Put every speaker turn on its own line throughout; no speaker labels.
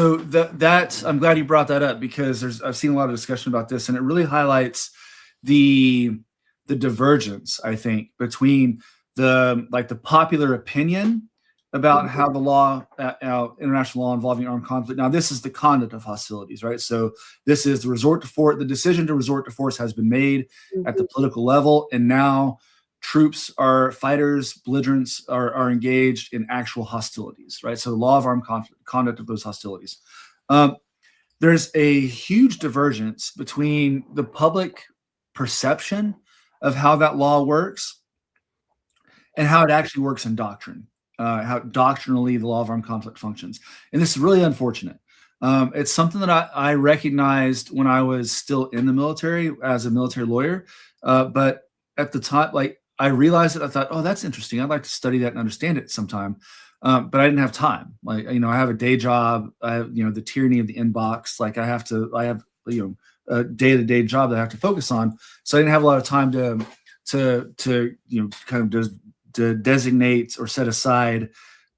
So that's I'm glad you brought that up because I've seen a lot of discussion about this, and it really highlights the the divergence, I think, between the popular opinion about
Mhm.
how the law, international law involving armed conflict. Now, this is the conduct of hostilities, right? So this is the resort to force. The decision to resort to force has been made at the
Mhm.
political level, and now troops are fighters, belligerents are engaged in actual hostilities, right? So the law of armed conflict, conduct of those hostilities. Um, there's a huge divergence between the public perception of how that law works and how it actually works in doctrine, how doctrinally the law of armed conflict functions. And this is really unfortunate. It's something that I recognized when I was still in the military as a military lawyer. But at the time, like I realized it, I thought, oh, that's interesting. I'd like to study that and understand it sometime. But I didn't have time. Like, I have a day job. I have, the tyranny of the inbox. Like I have, a day-to-day job that I have to focus on. So I didn't have a lot of time to kind of just to designate or set aside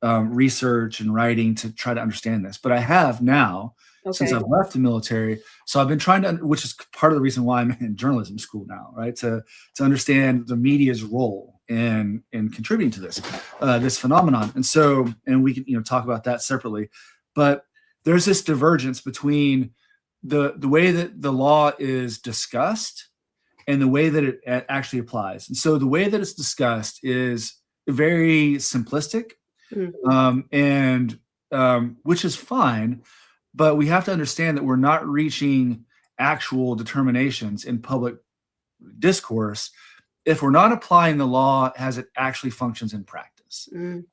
research and writing to try to understand this. But I have now since I've
Okay.
left the military. So I've been trying to, which is part of the reason why I'm in journalism school now, right? To understand the media's role in contributing to this phenomenon. And we can talk about that separately. But there's this divergence between the way that the law is discussed and the way that it actually applies. And so the way that it's discussed is very simplistic,
Mhm.
and which is fine, but we have to understand that we're not reaching actual determinations in public discourse if we're not applying the law as it actually functions in practice.
Mm.